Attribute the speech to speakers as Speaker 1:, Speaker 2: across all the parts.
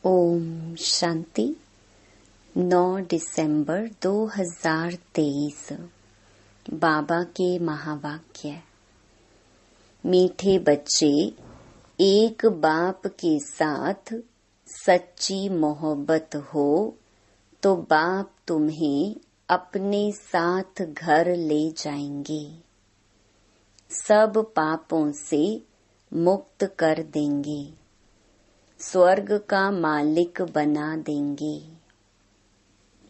Speaker 1: ओम शांति। 9 दिसंबर 2023। बाबा के महावाक्य। मीठे बच्चे, एक बाप के साथ सच्ची मोहब्बत हो तो बाप तुम्हें अपने साथ घर ले जाएंगे, सब पापों से मुक्त कर देंगे, स्वर्ग का मालिक बना देंगे।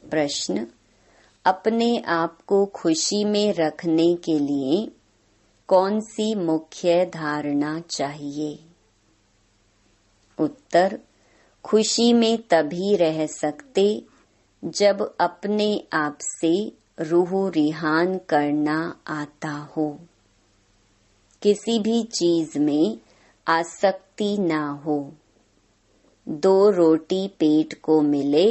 Speaker 1: प्रश्न: अपने आप को खुशी में रखने के लिए कौन सी मुख्य धारणा चाहिए? उत्तर: खुशी में तभी रह सकते जब अपने आप से रूह रिहान करना आता हो, किसी भी चीज में आसक्ति ना हो, 2 रोटी पेट को मिले,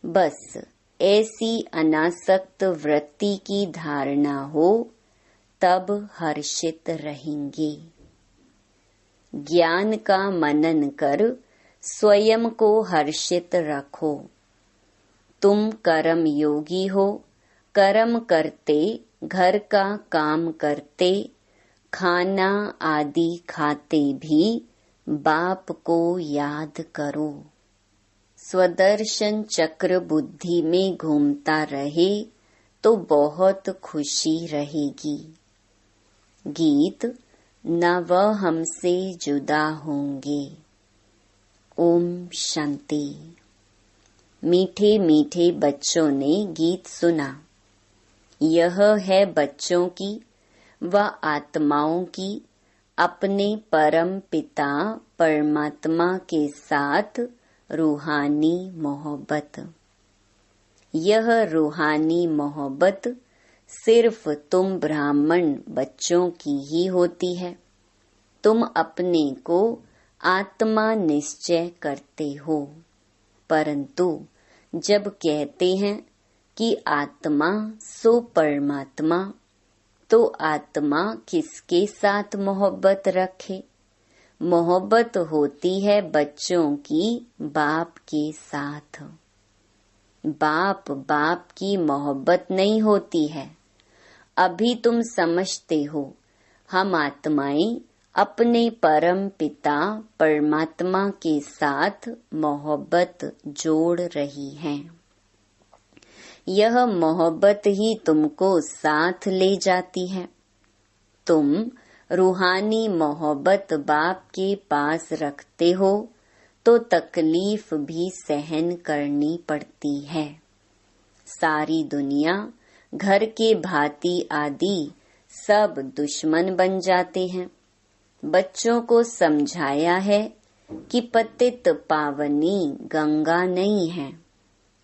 Speaker 1: बस ऐसी अनासक्त वृत्ति की धारणा हो, तब हर्षित रहेंगे। ज्ञान का मनन कर स्वयं को हर्षित रखो। तुम कर्म योगी हो, कर्म करते, घर का काम करते, खाना आदि खाते भी बाप को याद करो। स्वदर्शन चक्र बुद्धि में घूमता रहे तो बहुत खुशी रहेगी। गीत: न वह हमसे जुदा होंगे। ओम शांति। मीठे मीठे बच्चों ने गीत सुना। यह है बच्चों की व आत्माओं की अपने परम पिता परमात्मा के साथ रूहानी मोहब्बत। यह रूहानी मोहब्बत सिर्फ तुम ब्राह्मण बच्चों की ही होती है। तुम अपने को आत्मा निश्चय करते हो, परंतु जब कहते हैं कि आत्मा सो परमात्मा, तो आत्मा किसके साथ मोहब्बत रखे? मोहब्बत होती है बच्चों की बाप के साथ। बाप की मोहब्बत नहीं होती है। अभी तुम समझते हो हम आत्माएं अपने परम पिता परमात्मा के साथ मोहब्बत जोड़ रही हैं। यह मोहब्बत ही तुमको साथ ले जाती है। तुम रूहानी मोहब्बत बाप के पास रखते हो तो तकलीफ भी सहन करनी पड़ती है। सारी दुनिया, घर के भांति आदि सब दुश्मन बन जाते हैं। बच्चों को समझाया है कि पतित पावनी गंगा नहीं है।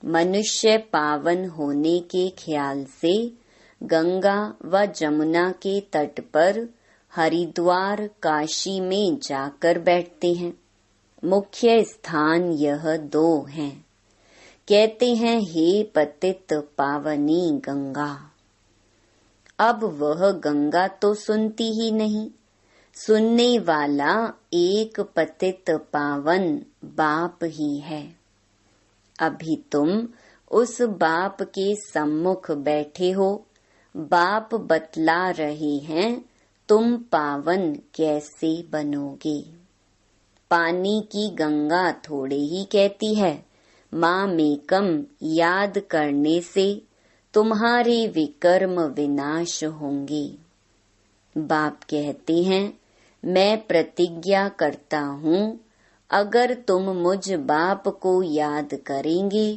Speaker 1: मनुष्य पावन होने के ख्याल से गंगा व जमुना के तट पर हरिद्वार काशी में जाकर बैठते हैं। मुख्य स्थान यह 2 हैं। कहते हैं, हे पतित पावनी गंगा। अब वह गंगा तो सुनती ही नहीं। सुनने वाला एक पतित पावन बाप ही है। अभी तुम उस बाप के सम्मुख बैठे हो। बाप बतला रहे हैं तुम पावन कैसे बनोगे। पानी की गंगा थोड़े ही कहती है, माँ मेकम याद करने से तुम्हारे विकर्म विनाश होंगे। बाप कहते हैं, मैं प्रतिज्ञा करता हूँ, अगर तुम मुझ बाप को याद करेंगे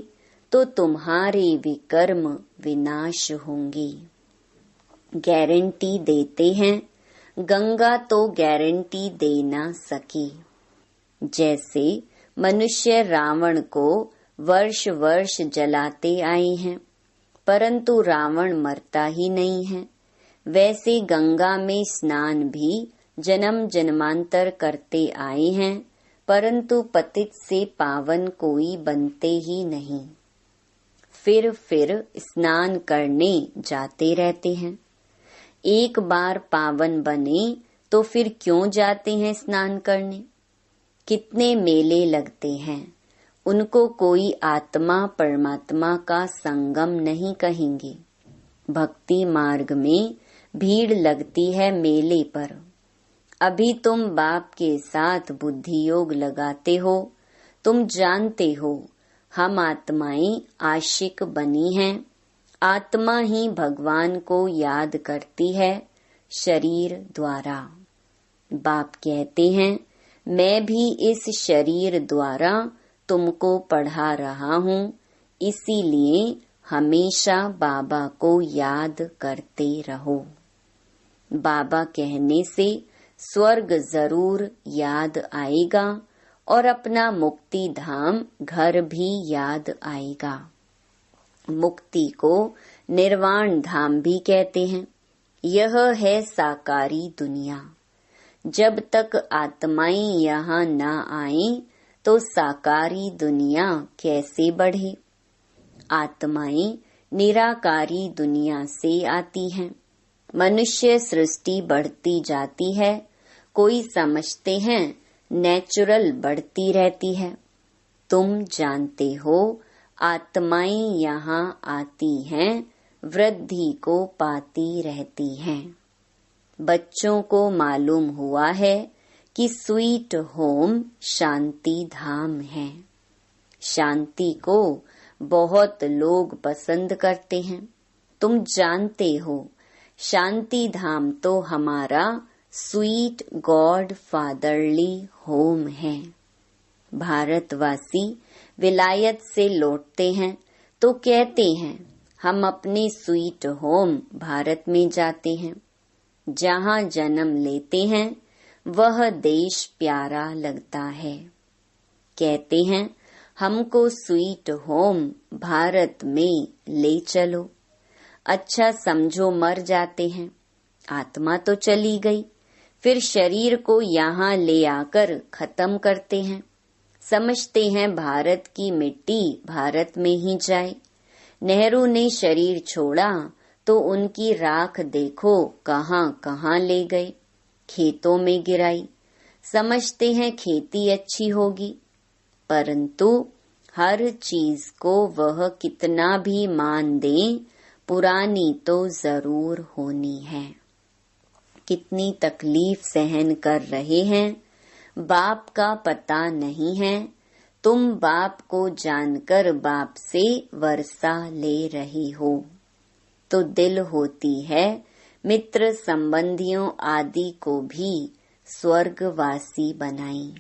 Speaker 1: तो तुम्हारे विकर्म विनाश होंगे। गारंटी देते हैं, गंगा तो गारंटी दे ना सके। जैसे मनुष्य रावण को वर्ष वर्ष जलाते आए हैं, परंतु रावण मरता ही नहीं है, वैसे गंगा में स्नान भी जन्म जन्मांतर करते आए हैं, परंतु पतित से पावन कोई बनते ही नहीं। फिर स्नान करने जाते रहते हैं। एक बार पावन बने तो फिर क्यों जाते हैं स्नान करने? कितने मेले लगते हैं, उनको कोई आत्मा परमात्मा का संगम नहीं कहेंगे। भक्ति मार्ग में भीड़ लगती है मेले पर। अभी तुम बाप के साथ बुद्धि योग लगाते हो। तुम जानते हो हम आत्माएं आशिक बनी हैं। आत्मा ही भगवान को याद करती है शरीर द्वारा। बाप कहते हैं मैं भी इस शरीर द्वारा तुमको पढ़ा रहा हूँ, इसीलिए हमेशा बाबा को याद करते रहो। बाबा कहने से स्वर्ग जरूर याद आएगा और अपना मुक्ति धाम घर भी याद आएगा। मुक्ति को निर्वाण धाम भी कहते हैं। यह है साकारी दुनिया। जब तक आत्माएं यहाँ न आएं तो साकारी दुनिया कैसे बढ़े। आत्माएं निराकारी दुनिया से आती हैं। मनुष्य सृष्टि बढ़ती जाती है। कोई समझते हैं नेचुरल बढ़ती रहती है। तुम जानते हो आत्माएं यहाँ आती हैं, वृद्धि को पाती रहती हैं। बच्चों को मालूम हुआ है कि स्वीट होम शांति धाम है। शांति को बहुत लोग पसंद करते हैं। तुम जानते हो शांति धाम तो हमारा स्वीट गॉड फादरली होम है। भारतवासी विलायत से लौटते हैं तो कहते हैं हम अपने स्वीट होम भारत में जाते हैं। जहाँ जन्म लेते हैं वह देश प्यारा लगता है। कहते हैं हमको स्वीट होम भारत में ले चलो। अच्छा समझो मर जाते हैं, आत्मा तो चली गई, फिर शरीर को यहाँ ले आकर खत्म करते हैं। समझते हैं भारत की मिट्टी भारत में ही जाए। नेहरू ने शरीर छोड़ा तो उनकी राख देखो कहाँ कहाँ ले गए, खेतों में गिराई। समझते हैं खेती अच्छी होगी, परंतु हर चीज को वह कितना भी मान दें, पुरानी तो जरूर होनी है। कितनी तकलीफ सहन कर रहे हैं, बाप का पता नहीं है। तुम बाप को जानकर बाप से वर्षा ले रही हो तो दिल होती है मित्र संबंधियों आदि को भी स्वर्गवासी बनाई।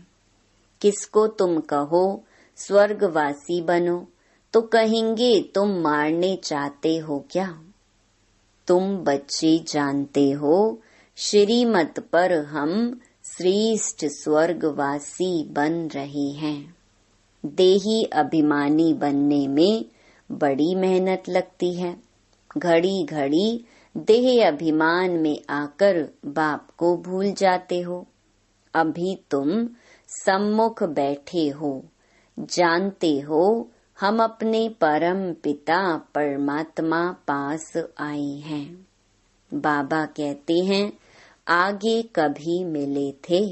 Speaker 1: किसको तुम कहो स्वर्गवासी बनो तो कहेंगे तुम मारने चाहते हो क्या। तुम बच्चे जानते हो श्रीमत पर हम श्रेष्ठ स्वर्गवासी बन रहे हैं। देही अभिमानी बनने में बड़ी मेहनत लगती है। घड़ी घड़ी देह अभिमान में आकर बाप को भूल जाते हो। अभी तुम सम्मुख बैठे हो, जानते हो हम अपने परम पिता परमात्मा पास आए हैं। बाबा कहते हैं आगे कभी मिले थे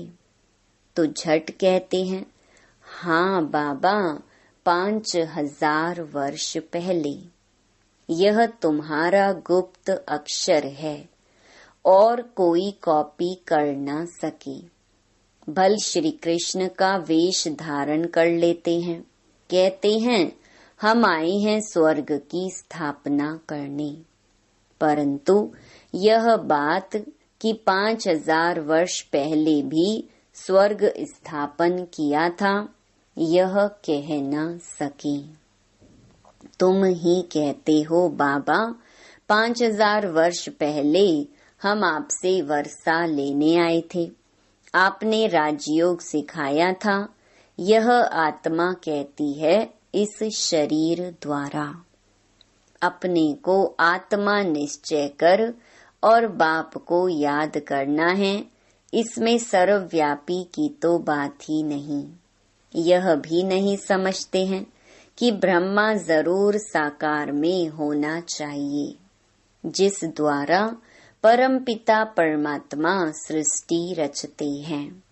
Speaker 1: तो झट कहते हैं हाँ बाबा 5000 वर्ष पहले। यह तुम्हारा गुप्त अक्षर है और कोई कॉपी कर न सके। भल श्री कृष्ण का वेश धारण कर लेते हैं, कहते हैं हम आए हैं स्वर्ग की स्थापना करने। परंतु यह बात कि 5000 वर्ष पहले भी स्वर्ग स्थापन किया था, यह कह न सके। तुम ही कहते हो बाबा 5000 वर्ष पहले हम आपसे वर्षा लेने आए थे, आपने राजयोग सिखाया था। यह आत्मा कहती है इस शरीर द्वारा। अपने को आत्मा निश्चय कर और बाप को याद करना है। इसमें सर्वव्यापी की तो बात ही नहीं। यह भी नहीं समझते हैं कि ब्रह्मा जरूर साकार में होना चाहिए, जिस द्वारा परमपिता परमात्मा सृष्टि रचते हैं।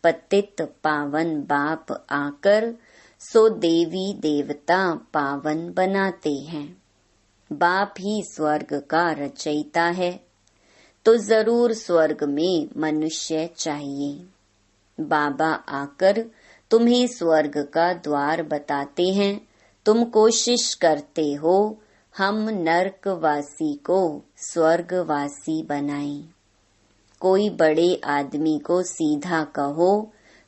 Speaker 1: पतित पावन बाप आकर सो देवी देवता पावन बनाते हैं। बाप ही स्वर्ग का रचयिता है, तो जरूर स्वर्ग में मनुष्य चाहिए। बाबा आकर तुम्हें स्वर्ग का द्वार बताते हैं। तुम कोशिश करते हो हम नरकवासी को स्वर्गवासी बनाएं। कोई बड़े आदमी को सीधा कहो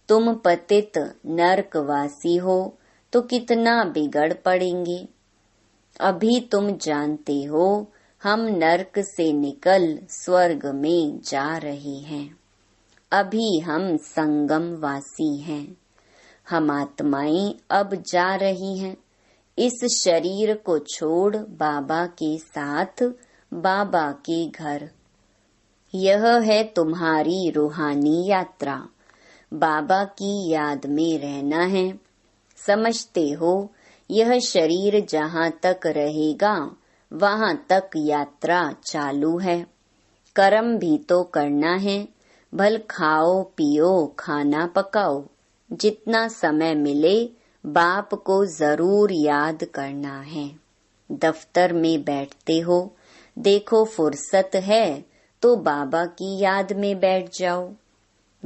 Speaker 1: तुम पतित नरकवासी हो तो कितना बिगड़ पड़ेंगे। अभी तुम जानते हो हम नरक से निकल स्वर्ग में जा रहे हैं। अभी हम संगम वासी हैं। हम आत्माएं अब जा रही हैं इस शरीर को छोड़ बाबा के साथ बाबा के घर। यह है तुम्हारी रूहानी यात्रा। बाबा की याद में रहना है। समझते हो यह शरीर जहाँ तक रहेगा वहाँ तक यात्रा चालू है। कर्म भी तो करना है। भल खाओ पियो खाना पकाओ। जितना समय मिले बाप को जरूर याद करना है। दफ्तर में बैठते हो, देखो फुर्सत है तो बाबा की याद में बैठ जाओ।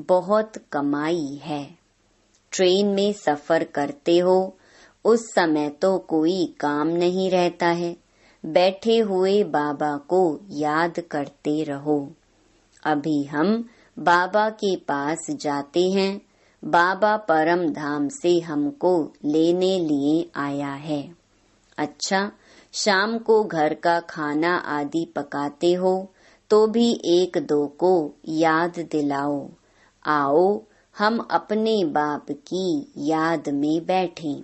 Speaker 1: बहुत कमाई है। ट्रेन में सफर करते हो, उस समय तो कोई काम नहीं रहता है। बैठे हुए बाबा को याद करते रहो। अभी हम बाबा के पास जाते हैं। बाबा परम धाम से हमको लेने लिए आया है। अच्छा, शाम को घर का खाना आदि पकाते हो तो भी एक दो को याद दिलाओ। आओ हम अपने बाप की याद में बैठें।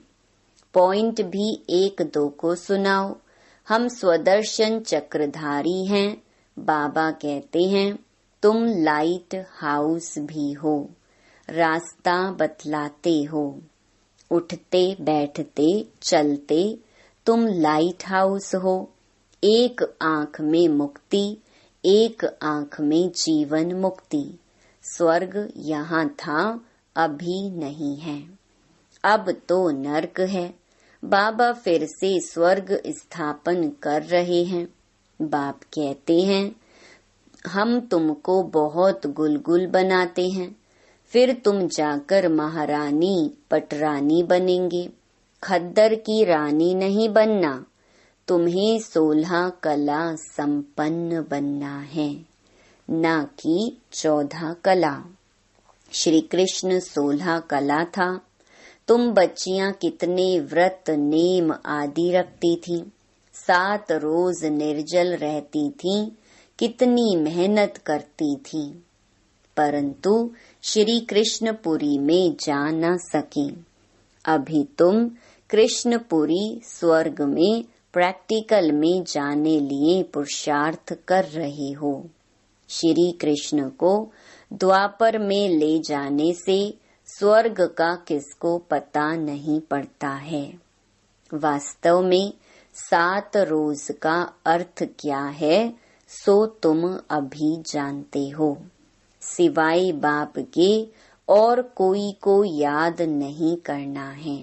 Speaker 1: पॉइंट भी एक दो को सुनाओ। हम स्वदर्शन चक्रधारी हैं। बाबा कहते हैं तुम लाइट हाउस भी हो, रास्ता बतलाते हो। उठते बैठते चलते तुम लाइट हाउस हो। एक आँख में मुक्ति, एक आँख में जीवन मुक्ति। स्वर्ग यहाँ था, अभी नहीं है। अब तो नरक है। बाबा फिर से स्वर्ग स्थापन कर रहे हैं। बाप कहते हैं हम तुमको बहुत गुलगुल बनाते हैं, फिर तुम जाकर महारानी पटरानी बनेंगे। खद्दर की रानी नहीं बनना, तुम्हें 16 कला संपन्न बनना है, ना कि 14 कला। श्री कृष्ण 16 कला था। तुम बच्चियां कितने व्रत नेम आदि रखती थी, 7 रोज निर्जल रहती थी, कितनी मेहनत करती थी, परंतु श्री कृष्णपुरी में जा न सके। अभी तुम कृष्णपुरी स्वर्ग में प्रैक्टिकल में जाने लिए पुरुषार्थ कर रहे हो। श्री कृष्ण को द्वापर में ले जाने से स्वर्ग का किसको पता नहीं पड़ता है। वास्तव में 7 रोज का अर्थ क्या है सो तुम अभी जानते हो। सिवाय बाप के और कोई को याद नहीं करना है।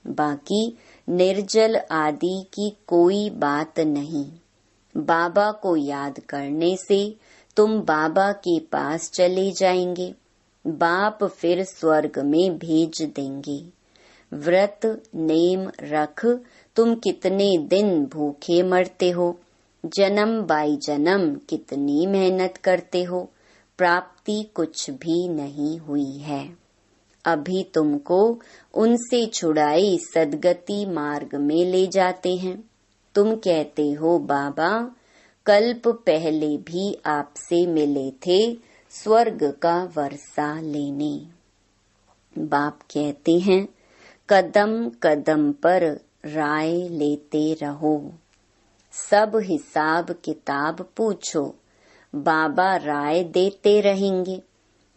Speaker 1: बाकी निर्जल आदि की कोई बात नहीं। बाबा को याद करने से तुम बाबा के पास चले जाएंगे। बाप फिर स्वर्ग में भेज देंगे। व्रत नेम रख तुम कितने दिन भूखे मरते हो, जन्म बाई जन्म कितनी मेहनत करते हो, प्राप्ति कुछ भी नहीं हुई है। अभी तुमको उनसे छुड़ाई सदगति मार्ग में ले जाते हैं। तुम कहते हो बाबा कल्प पहले भी आपसे मिले थे स्वर्ग का वर्षा लेने। बाप कहते हैं कदम कदम पर राय लेते रहो, सब हिसाब किताब पूछो, बाबा राय देते रहेंगे।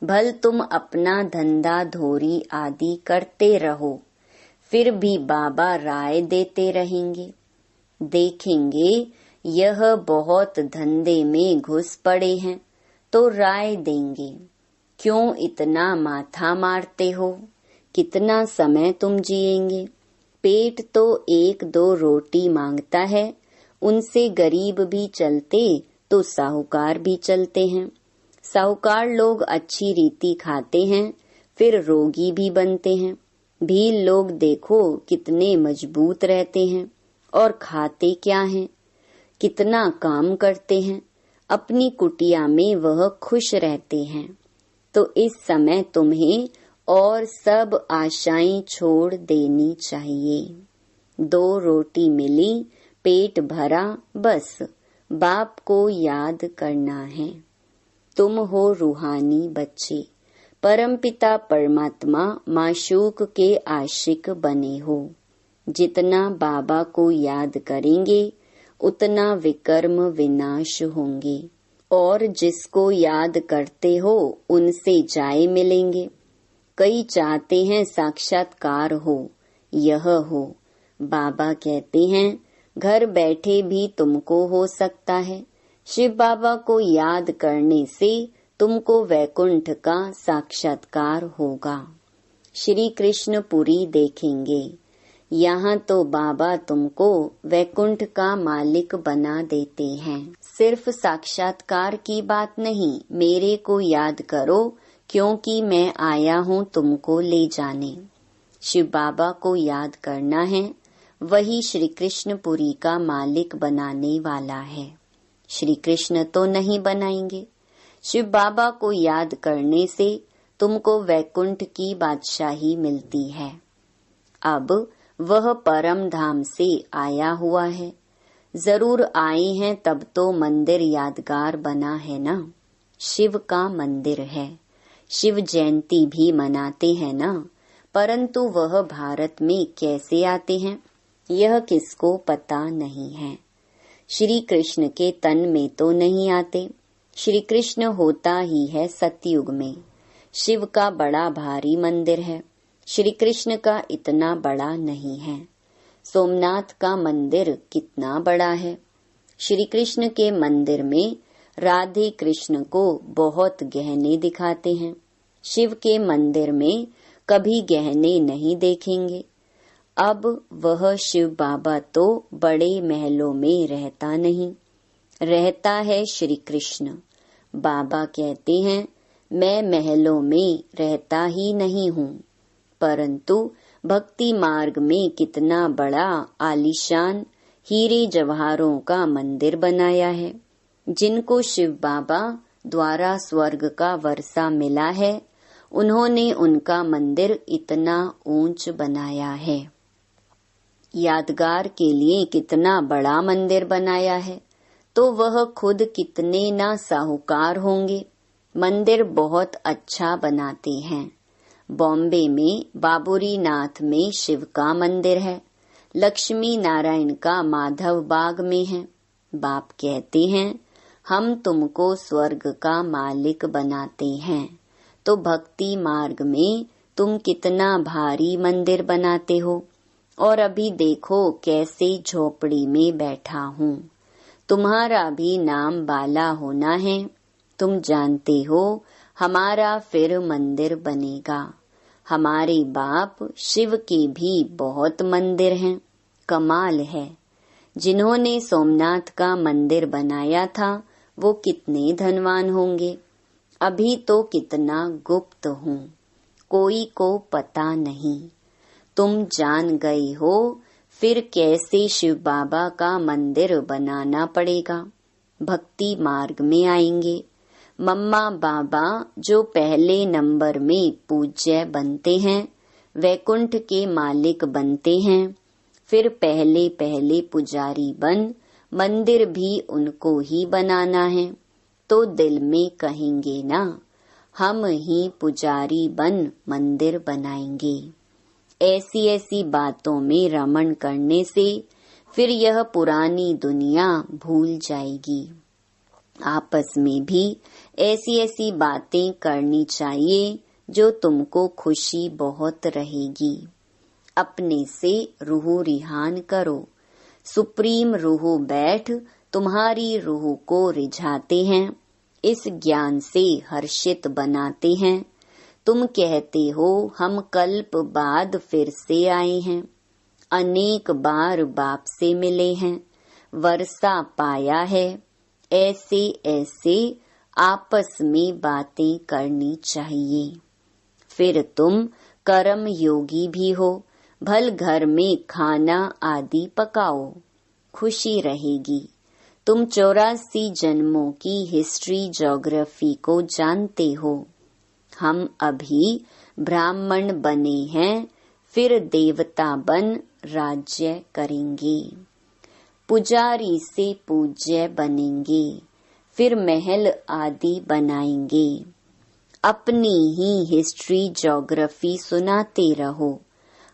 Speaker 1: भल तुम अपना धंधा धोरी आदि करते रहो, फिर भी बाबा राय देते रहेंगे। देखेंगे यह बहुत धंधे में घुस पड़े हैं तो राय देंगे, क्यों इतना माथा मारते हो, कितना समय तुम जिएंगे? पेट तो 1-2 रोटी मांगता है, उनसे गरीब भी चलते तो साहूकार भी चलते हैं। साहूकार लोग अच्छी रीति खाते हैं, फिर रोगी भी बनते हैं। भील लोग देखो कितने मजबूत रहते हैं, और खाते क्या हैं? कितना काम करते हैं। अपनी कुटिया में वह खुश रहते हैं। तो इस समय तुम्हें और सब आशाएं छोड़ देनी चाहिए। 2 रोटी मिली, पेट भरा, बस बाप को याद करना है। तुम हो रूहानी बच्चे, परमपिता परमात्मा माशूक के आशिक बने हो। जितना बाबा को याद करेंगे उतना विकर्म विनाश होंगे, और जिसको याद करते हो उनसे जाए मिलेंगे। कई चाहते हैं साक्षात्कार हो, यह हो। बाबा कहते हैं घर बैठे भी तुमको हो सकता है। शिव बाबा को याद करने से तुमको वैकुंठ का साक्षात्कार होगा। श्री कृष्ण पुरी देखेंगे। यहाँ तो बाबा तुमको वैकुंठ का मालिक बना देते हैं। सिर्फ साक्षात्कार की बात नहीं, मेरे को याद करो, क्योंकि मैं आया हूँ तुमको ले जाने। शिव बाबा को याद करना है, वही श्री कृष्ण पुरी का मालिक बनाने वाला है। श्री कृष्ण तो नहीं बनाएंगे। शिव बाबा को याद करने से तुमको वैकुंठ की बादशाही मिलती है। अब वह परम धाम से आया हुआ है। जरूर आए हैं तब तो मंदिर यादगार बना है ना। शिव का मंदिर है, शिव जयंती भी मनाते हैं ना। परंतु वह भारत में कैसे आते हैं, यह किसको पता नहीं है। श्री कृष्ण के तन में तो नहीं आते। श्री कृष्ण होता ही है सतयुग में। शिव का बड़ा भारी मंदिर है, श्री कृष्ण का इतना बड़ा नहीं है। सोमनाथ का मंदिर कितना बड़ा है। श्री कृष्ण के मंदिर में राधे कृष्ण को बहुत गहने दिखाते हैं। शिव के मंदिर में कभी गहने नहीं देखेंगे। अब वह शिव बाबा तो बड़े महलों में रहता नहीं, रहता है श्री कृष्ण। बाबा कहते हैं मैं महलों में रहता ही नहीं हूँ, परंतु भक्ति मार्ग में कितना बड़ा आलीशान हीरे जवाहरों का मंदिर बनाया है। जिनको शिव बाबा द्वारा स्वर्ग का वर्षा मिला है, उन्होंने उनका मंदिर इतना ऊंच बनाया है। यादगार के लिए कितना बड़ा मंदिर बनाया है, तो वह खुद कितने ना साहूकार होंगे। मंदिर बहुत अच्छा बनाते हैं। बॉम्बे में बाबूरी नाथ में शिव का मंदिर है। लक्ष्मी नारायण का माधव बाग में है। बाप कहते हैं हम तुमको स्वर्ग का मालिक बनाते हैं, तो भक्ति मार्ग में तुम कितना भारी मंदिर बनाते हो। और अभी देखो कैसे झोपड़ी में बैठा हूँ। तुम्हारा भी नाम बाला होना है। तुम जानते हो हमारा फिर मंदिर बनेगा। हमारे बाप शिव के भी बहुत मंदिर हैं। कमाल है। जिन्होंने सोमनाथ का मंदिर बनाया था वो कितने धनवान होंगे। अभी तो कितना गुप्त हूँ, कोई को पता नहीं। तुम जान गए हो, फिर कैसे शिव बाबा का मंदिर बनाना पड़ेगा। भक्ति मार्ग में आएंगे। मम्मा बाबा जो पहले नंबर में पूज्य बनते हैं, वैकुंठ के मालिक बनते हैं। फिर पहले पहले पुजारी बन मंदिर भी उनको ही बनाना है, तो दिल में कहेंगे ना हम ही पुजारी बन मंदिर बनाएंगे। ऐसी ऐसी बातों में रमण करने से फिर यह पुरानी दुनिया भूल जाएगी। आपस में भी ऐसी ऐसी बातें करनी चाहिए जो तुमको खुशी बहुत रहेगी। अपने से रूह रिहान करो। सुप्रीम रूह बैठ तुम्हारी रूह को रिझाते हैं। इस ज्ञान से हर्षित बनाते हैं। तुम कहते हो हम कल्प बाद फिर से आए हैं, अनेक बार बाप से मिले हैं, वर्षा पाया है। ऐसे ऐसे आपस में बातें करनी चाहिए। फिर तुम कर्म योगी भी हो, भल घर में खाना आदि पकाओ, खुशी रहेगी। तुम 84 जन्मों की हिस्ट्री ज्योग्राफी को जानते हो। हम अभी ब्राह्मण बने हैं, फिर देवता बन राज्य करेंगे, पुजारी से पूज्य बनेंगे, फिर महल आदि बनाएंगे। अपनी ही हिस्ट्री ज्योग्राफी सुनाते रहो।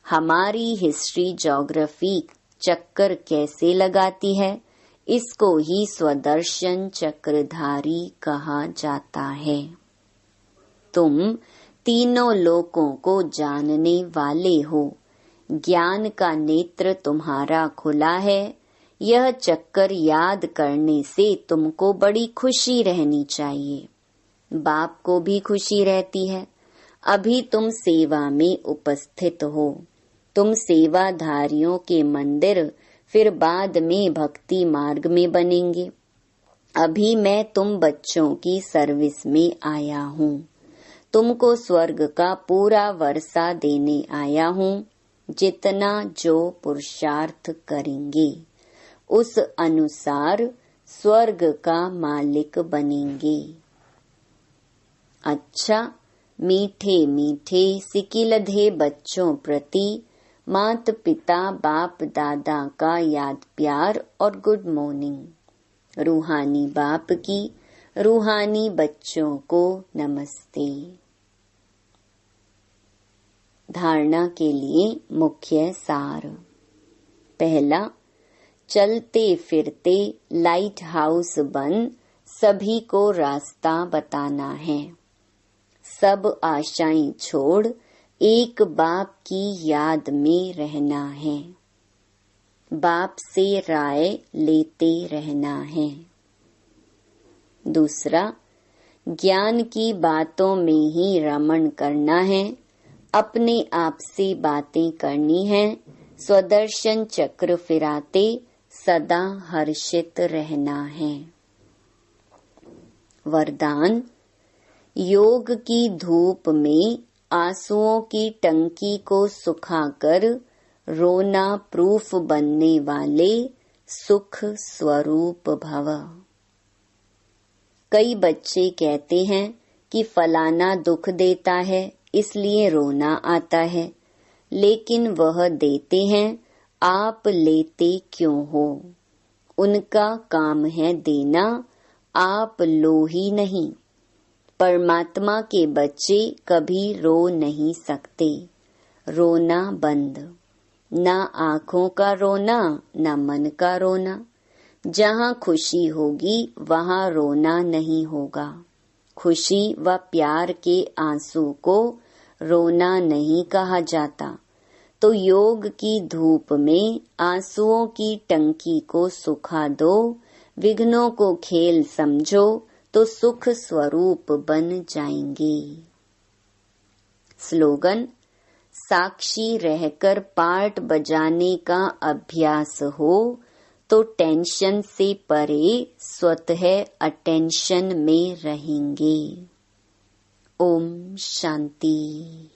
Speaker 1: हमारी हिस्ट्री ज्योग्राफी चक्कर कैसे लगाती है, इसको ही स्वदर्शन चक्रधारी कहा जाता है। तुम तीनों लोकों को जानने वाले हो, ज्ञान का नेत्र तुम्हारा खुला है। यह चक्कर याद करने से तुमको बड़ी खुशी रहनी चाहिए, बाप को भी खुशी रहती है। अभी तुम सेवा में उपस्थित हो, तुम सेवाधारियों के मंदिर फिर बाद में भक्ति मार्ग में बनेंगे। अभी मैं तुम बच्चों की सर्विस में आया हूँ, तुमको स्वर्ग का पूरा वर्षा देने आया हूँ। जितना जो पुरुषार्थ करेंगे उस अनुसार स्वर्ग का मालिक बनेंगे। अच्छा, मीठे मीठे सिकिलधे बच्चों प्रति मात पिता बाप दादा का याद प्यार और गुड मॉर्निंग। रूहानी बाप की रूहानी बच्चों को नमस्ते। धारणा के लिए मुख्य सार। पहला, चलते फिरते लाइट हाउस बन सभी को रास्ता बताना है। सब आशाएं छोड़ एक बाप की याद में रहना है, बाप से राय लेते रहना है। दूसरा, ज्ञान की बातों में ही रमण करना है, अपने आप से बातें करनी है। स्वदर्शन चक्र फिराते सदा हर्षित रहना है। वरदान, योग की धूप में आंसुओं की टंकी को सुखाकर रोना प्रूफ बनने वाले सुख स्वरूप भव। कई बच्चे कहते हैं कि फलाना दुख देता है इसलिए रोना आता है, लेकिन वह देते हैं, आप लेते क्यों हो? उनका काम है देना, आप लो ही नहीं। परमात्मा के बच्चे कभी रो नहीं सकते, रोना बंद। ना आँखों का रोना, ना मन का रोना। जहाँ खुशी होगी वहाँ रोना नहीं होगा। खुशी व प्यार के आंसू को रोना नहीं कहा जाता। तो योग की धूप में आंसुओं की टंकी को सुखा दो, विघ्नों को खेल समझो तो सुख स्वरूप बन जाएंगे। स्लोगन, साक्षी रहकर पार्ट बजाने का अभ्यास हो तो टेंशन से परे स्वतः अटेंशन में रहेंगे। ओम शांति।